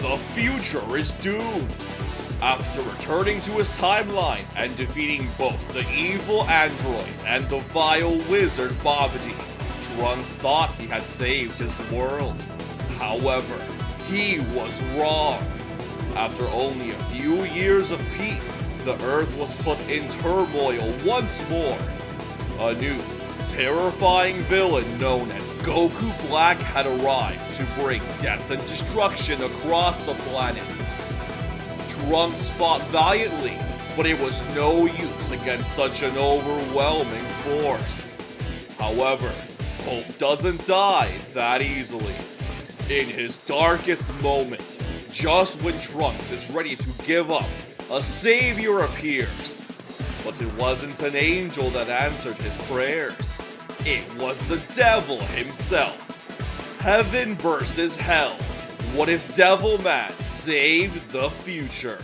The future is doomed. After returning to his timeline and defeating both the evil androids and the vile wizard Babidi, Trunks thought he had saved his world. However, he was wrong. After only a few years of peace, the Earth was put in turmoil once more. A new, terrifying villain known as Goku Black had arrived to bring death and destruction across the planet. Trunks fought valiantly, but it was no use against such an overwhelming force. However, hope doesn't die that easily. In his darkest moment, just when Trunks is ready to give up, a savior appears. But it wasn't an angel that answered his prayers. It was the devil himself. Heaven versus hell. What if Devilman saved the future?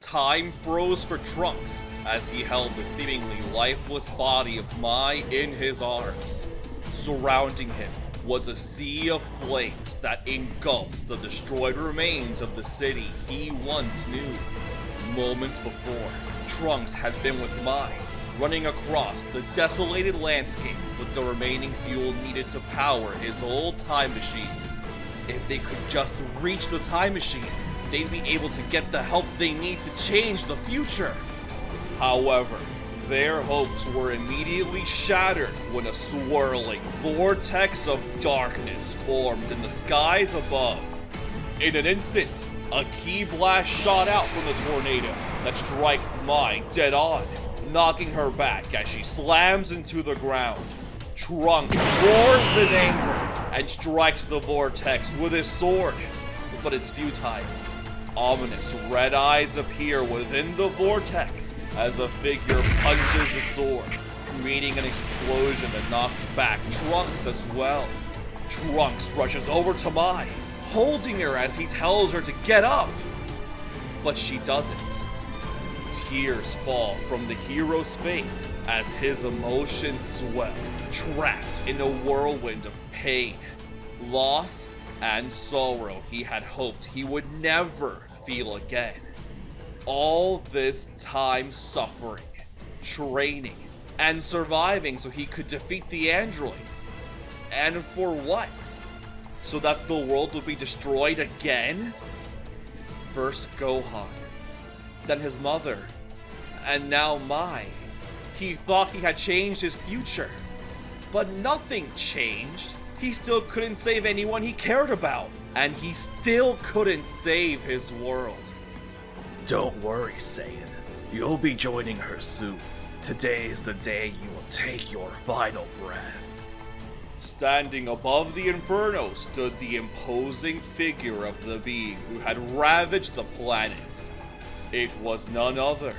Time froze for Trunks as he held the seemingly lifeless body of Mai in his arms. Surrounding him was a sea of flames that engulfed the destroyed remains of the city he once knew. Moments before, Trunks had been with Mai, running across the desolated landscape with the remaining fuel needed to power his old time machine. If they could just reach the time machine, they'd be able to get the help they need to change the future. However, their hopes were immediately shattered when a swirling vortex of darkness formed in the skies above. In an instant, a ki blast shot out from the tornado that strikes Mai dead on, knocking her back as she slams into the ground. Trunks roars in anger and strikes the vortex with his sword, but it's futile. Ominous red eyes appear within the vortex as a figure punches the sword, creating an explosion that knocks back Trunks as well. Trunks rushes over to Mai, holding her as he tells her to get up. But she doesn't. Tears fall from the hero's face as his emotions swell, trapped in a whirlwind of pain, loss, and sorrow he had hoped he would never feel again. All this time suffering, training, and surviving so he could defeat the androids. And for what? So that the world would be destroyed again? First Gohan, then his mother, and now Mai. He thought he had changed his future, but nothing changed. He still couldn't save anyone he cared about, and he still couldn't save his world. Don't worry, Saiyan. You'll be joining her soon. Today is the day you will take your final breath. Standing above the inferno stood the imposing figure of the being who had ravaged the planet. It was none other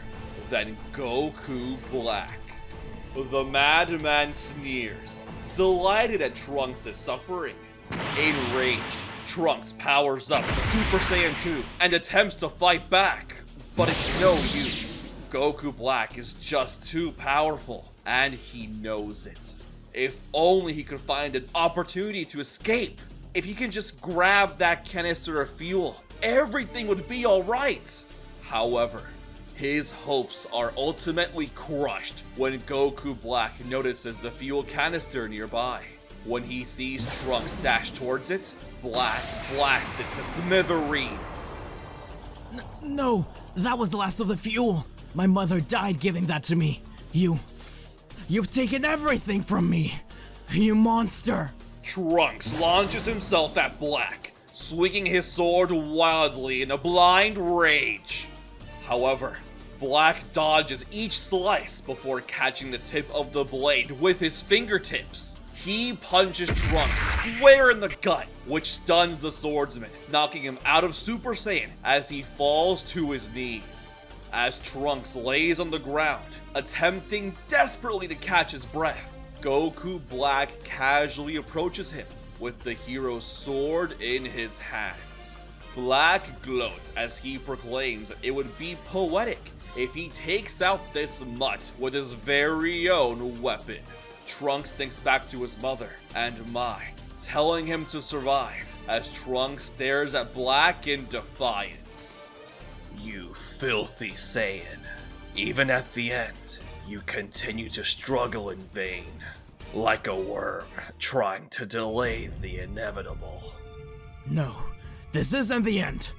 than Goku Black. The madman sneers, delighted at Trunks' suffering. Enraged, Trunks powers up to Super Saiyan 2 and attempts to fight back, but it's no use. Goku Black is just too powerful, and he knows it. If only he could find an opportunity to escape. If he can just grab that canister of fuel, everything would be alright. However, his hopes are ultimately crushed when Goku Black notices the fuel canister nearby. When he sees Trunks dash towards it, Black blasts it to smithereens. No, that was the last of the fuel. My mother died giving that to me. You've taken everything from me. You monster. Trunks launches himself at Black, swinging his sword wildly in a blind rage. However, Black dodges each slice before catching the tip of the blade with his fingertips. He punches Trunks square in the gut, which stuns the swordsman, knocking him out of Super Saiyan as he falls to his knees. As Trunks lays on the ground, attempting desperately to catch his breath, Goku Black casually approaches him with the hero's sword in his hands. Black gloats as he proclaims it would be poetic if he takes out this mutt with his very own weapon. Trunks thinks back to his mother and Mai, telling him to survive as Trunks stares at Black in defiance. You filthy Saiyan. Even at the end, you continue to struggle in vain, like a worm trying to delay the inevitable. No, this isn't the end.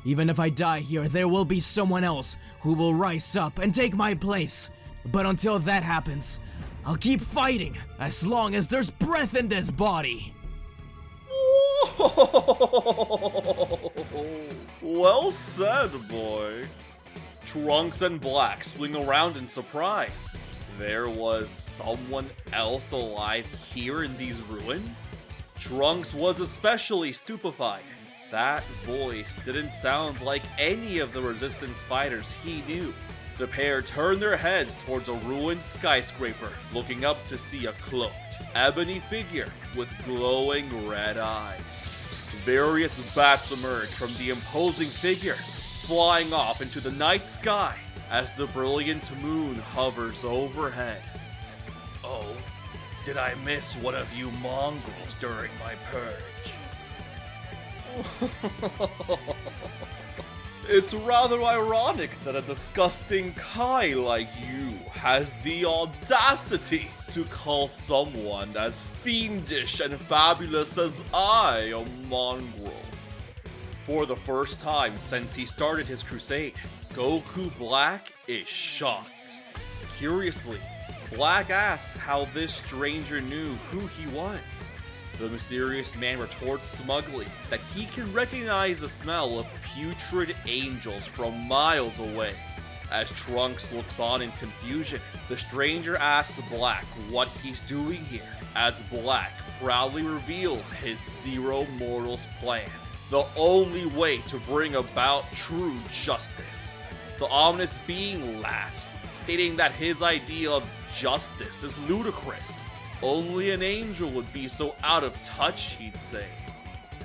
Even if I die here, there will be someone else who will rise up and take my place. But until that happens, I'll keep fighting as long as there's breath in this body. Well said, boy. Trunks and Black swing around in surprise. There was someone else alive here in these ruins? Trunks was especially stupefied. That voice didn't sound like any of the Resistance fighters he knew. The pair turned their heads towards a ruined skyscraper, looking up to see a cloaked, ebony figure with glowing red eyes. Various bats emerge from the imposing figure, flying off into the night sky as the brilliant moon hovers overhead. Oh, did I miss one of you mongrels during my purge? It's rather ironic that a disgusting Kai like you has the audacity to call someone as fiendish and fabulous as I a mongrel. For the first time since he started his crusade, Goku Black is shocked. Curiously, Black asks how this stranger knew who he was. The mysterious man retorts smugly that he can recognize the smell of putrid angels from miles away. As Trunks looks on in confusion, the stranger asks Black what he's doing here, as Black proudly reveals his Zero Mortals plan, the only way to bring about true justice. The ominous being laughs, stating that his idea of justice is ludicrous. Only an angel would be so out of touch, he'd say.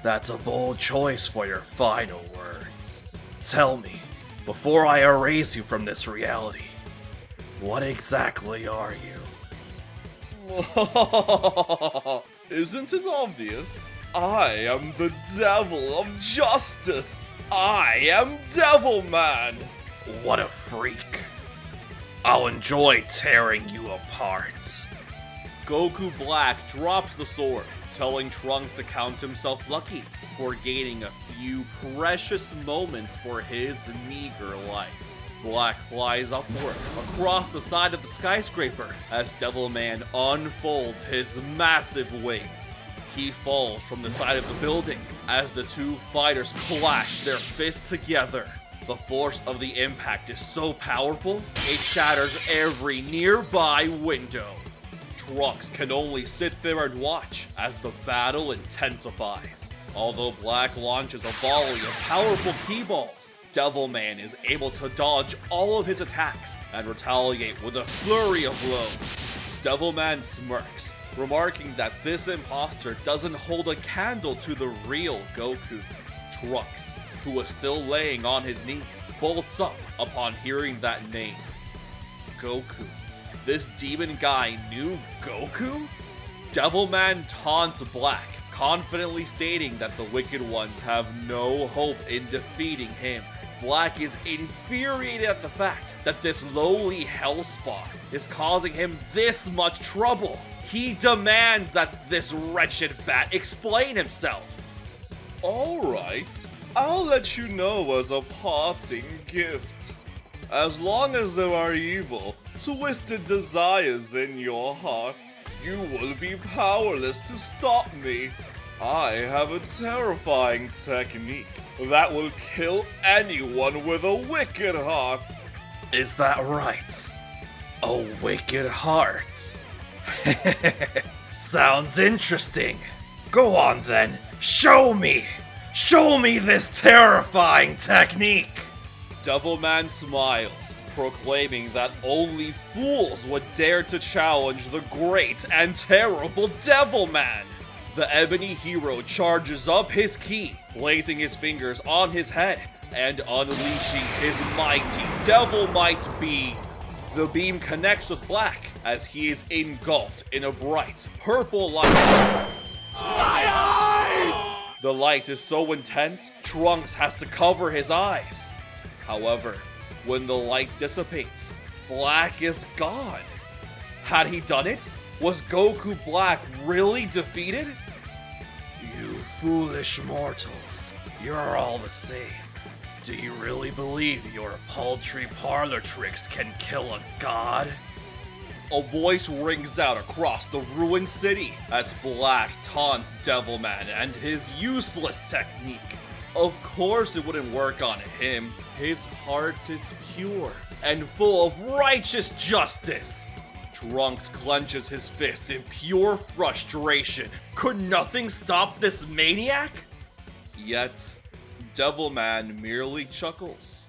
That's a bold choice for your final words. Tell me, before I erase you from this reality, what exactly are you? Isn't it obvious? I am the devil of justice. I am Devilman. What a freak. I'll enjoy tearing you apart. Goku Black drops the sword, telling Trunks to count himself lucky for gaining a few precious moments for his meager life. Black flies upward across the side of the skyscraper as Devilman unfolds his massive wings. He falls from the side of the building as the two fighters clash their fists together. The force of the impact is so powerful, it shatters every nearby window. Trunks can only sit there and watch as the battle intensifies. Although Black launches a volley of powerful key balls, Devilman is able to dodge all of his attacks and retaliate with a flurry of blows. Devilman smirks, remarking that this imposter doesn't hold a candle to the real Goku. Trunks, who was still laying on his knees, bolts up upon hearing that name. Goku. This demon guy knew Goku? Devilman taunts Black, confidently stating that the Wicked Ones have no hope in defeating him. Black is infuriated at the fact that this lowly hellspawn is causing him this much trouble. He demands that this wretched bat explain himself. Alright, I'll let you know as a parting gift. As long as there are evil, twisted desires in your heart, you will be powerless to stop me. I have a terrifying technique that will kill anyone with a wicked heart. Is that right? A wicked heart? Sounds interesting. Go on then, show me! Show me this terrifying technique! Devilman smiles, proclaiming that only fools would dare to challenge the great and terrible Devilman. The ebony hero charges up his ki, placing his fingers on his head and unleashing his mighty devil might beam. The beam connects with Black as he is engulfed in a bright purple light. The light is so intense, Trunks has to cover his eyes. However, when the light dissipates, Black is gone. Had he done it? Was Goku Black really defeated? You foolish mortals, you're all the same. Do you really believe your paltry parlor tricks can kill a god? A voice rings out across the ruined city as Black taunts Devilman and his useless technique. Of course it wouldn't work on him. His heart is pure and full of righteous justice. Trunks clenches his fist in pure frustration. Could nothing stop this maniac? Yet, Devilman merely chuckles.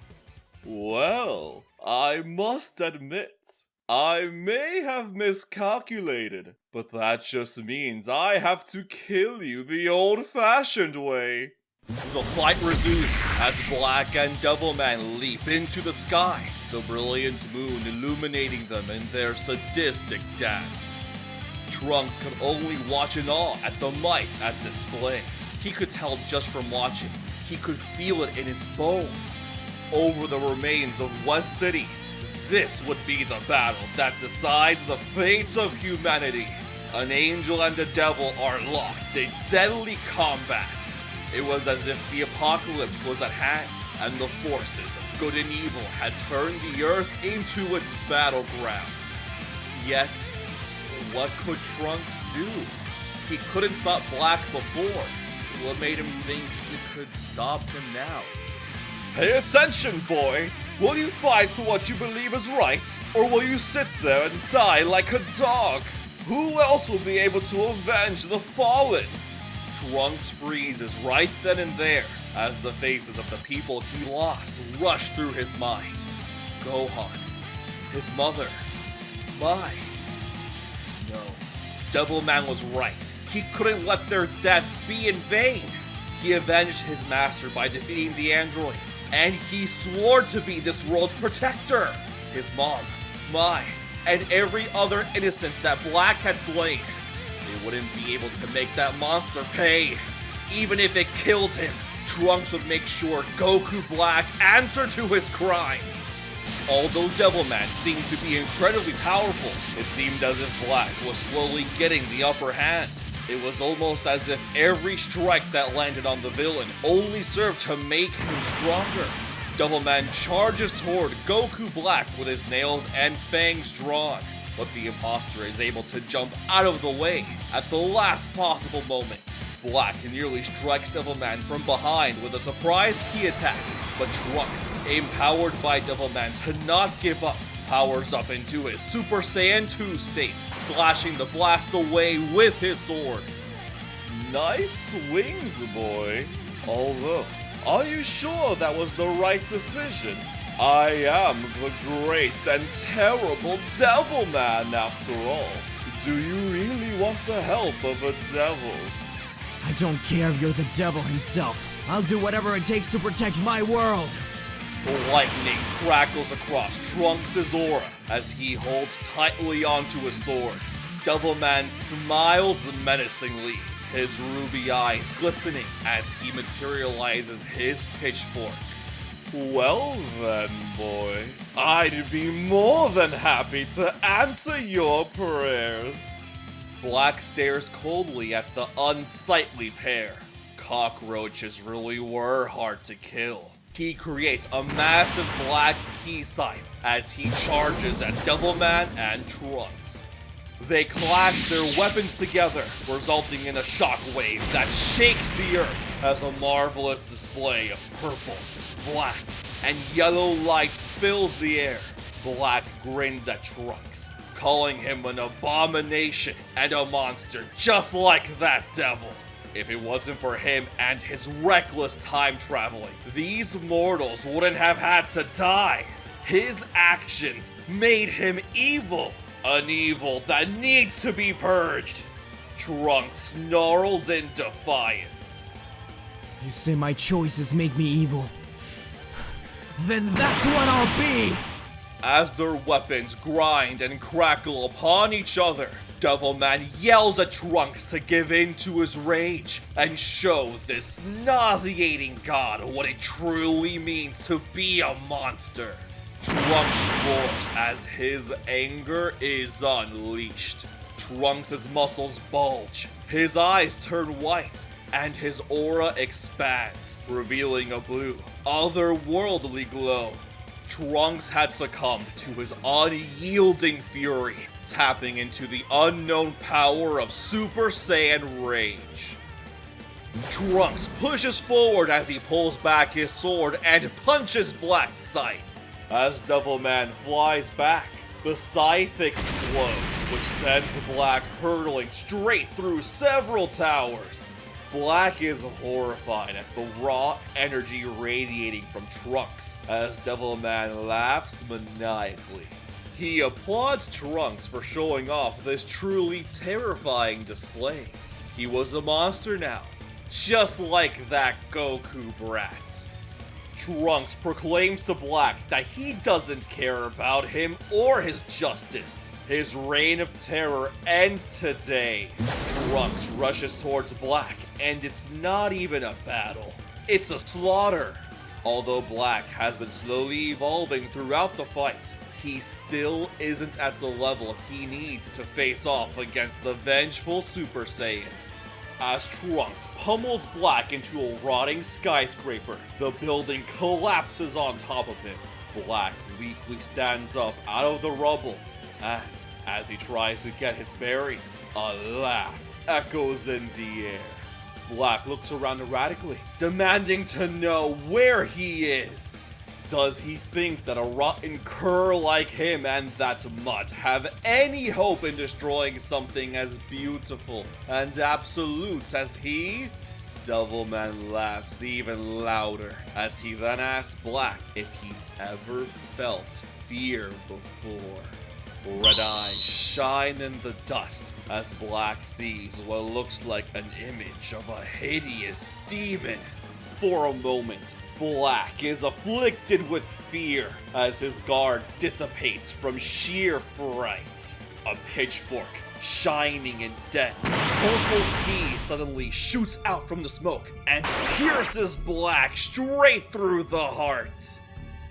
Well, I must admit, I may have miscalculated, but that just means I have to kill you the old-fashioned way. The fight resumes as Black and Devilman leap into the sky, the brilliant moon illuminating them in their sadistic dance. Trunks could only watch in awe at the might at display. He could tell just from watching. He could feel it in his bones. Over the remains of West City, this would be the battle that decides the fates of humanity. An angel and a devil are locked in deadly combat. It was as if the apocalypse was at hand, and the forces of good and evil had turned the earth into its battleground. Yet, what could Trunks do? He couldn't stop Black before. What made him think he could stop him now? Pay attention, boy! Will you fight for what you believe is right, or will you sit there and die like a dog? Who else will be able to avenge the fallen? Trunks freezes right then and there as the faces of the people he lost rush through his mind. Gohan, his mother, Mai. No, Devilman was right. He couldn't let their deaths be in vain. He avenged his master by defeating the androids, and he swore to be this world's protector. His mom, Mai, and every other innocent that Black had slain. They wouldn't be able to make that monster pay. Even if it killed him, Trunks would make sure Goku Black answered to his crimes. Although Devilman seemed to be incredibly powerful, it seemed as if Black was slowly getting the upper hand. It was almost as if every strike that landed on the villain only served to make him stronger. Devilman charges toward Goku Black with his nails and fangs drawn, but the imposter is able to jump out of the way at the last possible moment. Black nearly strikes Devilman from behind with a surprise ki attack, but Trunks, empowered by Devilman to not give up, powers up into his Super Saiyan 2 state, slashing the blast away with his sword. Nice swings, boy. Although, are you sure that was the right decision? I am the great and terrible Devilman after all. Do you really want the help of a devil? I don't care if you're the devil himself. I'll do whatever it takes to protect my world. Lightning crackles across Trunks' aura as he holds tightly onto his sword. Devilman smiles menacingly, his ruby eyes glistening as he materializes his pitchfork. Well then, boy, I'd be more than happy to answer your prayers. Black stares coldly at the unsightly pair. Cockroaches really were hard to kill. He creates a massive black ki scythe as he charges at Devilman and Trunks. They clash their weapons together, resulting in a shockwave that shakes the earth as a marvelous display of purple, black, and yellow light fills the air. Black grins at Trunks, calling him an abomination and a monster just like that devil. If it wasn't for him and his reckless time traveling, these mortals wouldn't have had to die. His actions made him evil, an evil that needs to be purged. Trunks snarls in defiance. You say my choices make me evil. Then that's what I'll be! As their weapons grind and crackle upon each other, Devilman yells at Trunks to give in to his rage and show this nauseating god what it truly means to be a monster. Trunks roars as his anger is unleashed. Trunks' muscles bulge, his eyes turn white, and his aura expands, revealing a blue, otherworldly glow. Trunks had succumbed to his unyielding fury, tapping into the unknown power of Super Saiyan Rage. Trunks pushes forward as he pulls back his sword and punches Black's scythe. As Devilman flies back, the scythe explodes, which sends Black hurtling straight through several towers. Black is horrified at the raw energy radiating from Trunks as Devilman laughs maniacally. He applauds Trunks for showing off this truly terrifying display. He was a monster now, just like that Goku brat. Trunks proclaims to Black that he doesn't care about him or his justice. His reign of terror ends today. Trunks rushes towards Black, and it's not even a battle. It's a slaughter. Although Black has been slowly evolving throughout the fight, he still isn't at the level he needs to face off against the vengeful Super Saiyan. As Trunks pummels Black into a rotting skyscraper, the building collapses on top of him. Black weakly stands up out of the rubble, and as he tries to get his bearings, a laugh echoes in the air. Black looks around erratically, demanding to know where he is. Does he think that a rotten cur like him and that mutt have any hope in destroying something as beautiful and absolute as he? Devilman laughs even louder as he then asks Black if he's ever felt fear before. Red eyes shine in the dust as Black sees what looks like an image of a hideous demon. For a moment, Black is afflicted with fear as his guard dissipates from sheer fright. A pitchfork, shining and dense, purple key suddenly shoots out from the smoke and pierces Black straight through the heart.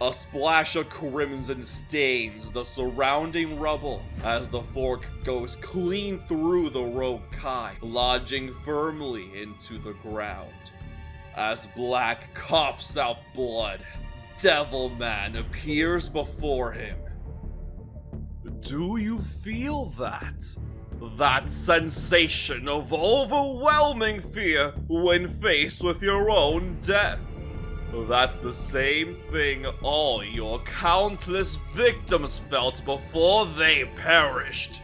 A splash of crimson stains the surrounding rubble as the fork goes clean through the rogue Kai, lodging firmly into the ground. As Black coughs out blood, Devilman appears before him. Do you feel that? That sensation of overwhelming fear when faced with your own death? That's the same thing all your countless victims felt before they perished.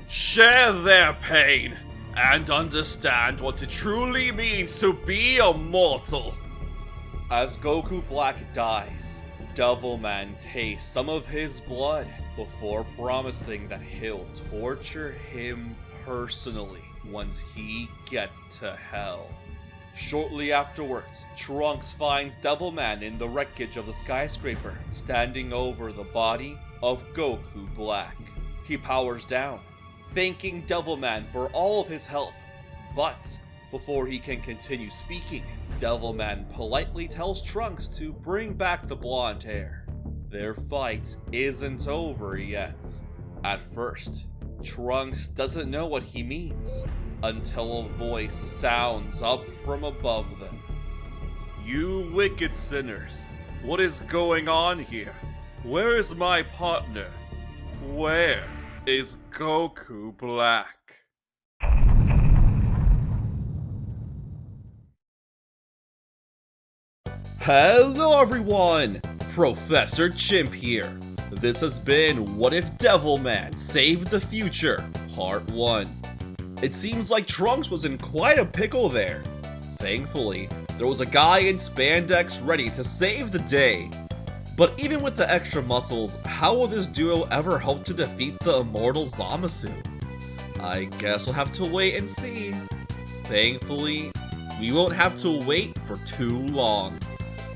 Share their pain and understand what it truly means to be a mortal. As Goku Black dies, Devilman tastes some of his blood before promising that he'll torture him personally once he gets to hell. Shortly afterwards, Trunks finds Devilman in the wreckage of the skyscraper, standing over the body of Goku Black. He powers down, thanking Devilman for all of his help, but before he can continue speaking, Devilman politely tells Trunks to bring back the blonde hair. Their fight isn't over yet. At first, Trunks doesn't know what he means, until a voice sounds up from above them. You wicked sinners, what is going on here? Where is my partner? Where is Goku Black? Hello everyone! ProfessorChimp here. This has been What If Devilman Saved the Future, Part 1. It seems like Trunks was in quite a pickle there. Thankfully, there was a guy in spandex ready to save the day. But even with the extra muscles, how will this duo ever hope to defeat the immortal Zamasu? I guess we'll have to wait and see. Thankfully, we won't have to wait for too long.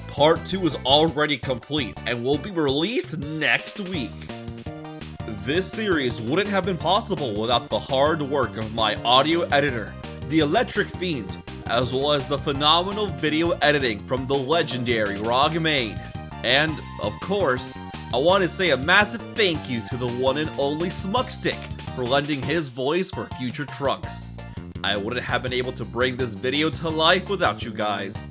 Part 2 is already complete and will be released next week. This series wouldn't have been possible without the hard work of my audio editor, the Electric Fiend, as well as the phenomenal video editing from the legendary raghmane. And, of course, I want to say a massive thank you to the one and only SmugStick for lending his voice for future Trunks. I wouldn't have been able to bring this video to life without you guys.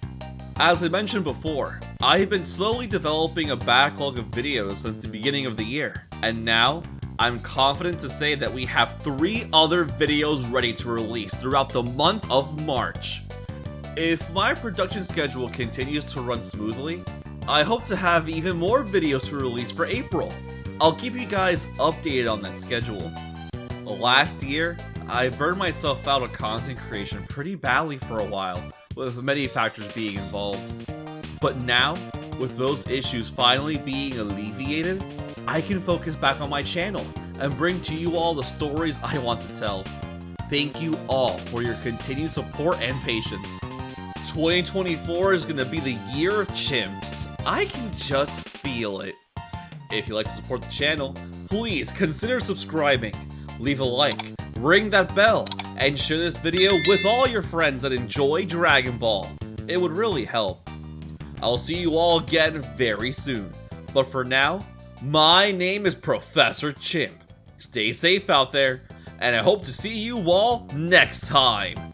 As I mentioned before, I've been slowly developing a backlog of videos since the beginning of the year, and now I'm confident to say that we have 3 other videos ready to release throughout the month of March. If my production schedule continues to run smoothly, I hope to have even more videos to release for April. I'll keep you guys updated on that schedule. Last year, I burned myself out of content creation pretty badly for a while, with many factors being involved. But now, with those issues finally being alleviated, I can focus back on my channel and bring to you all the stories I want to tell. Thank you all for your continued support and patience. 2024 is going to be the year of chimps. I can just feel it. If you'd like to support the channel, please consider subscribing, leave a like, ring that bell, and share this video with all your friends that enjoy Dragon Ball. It would really help. I'll see you all again very soon. But for now, my name is Professor Chimp. Stay safe out there, and I hope to see you all next time.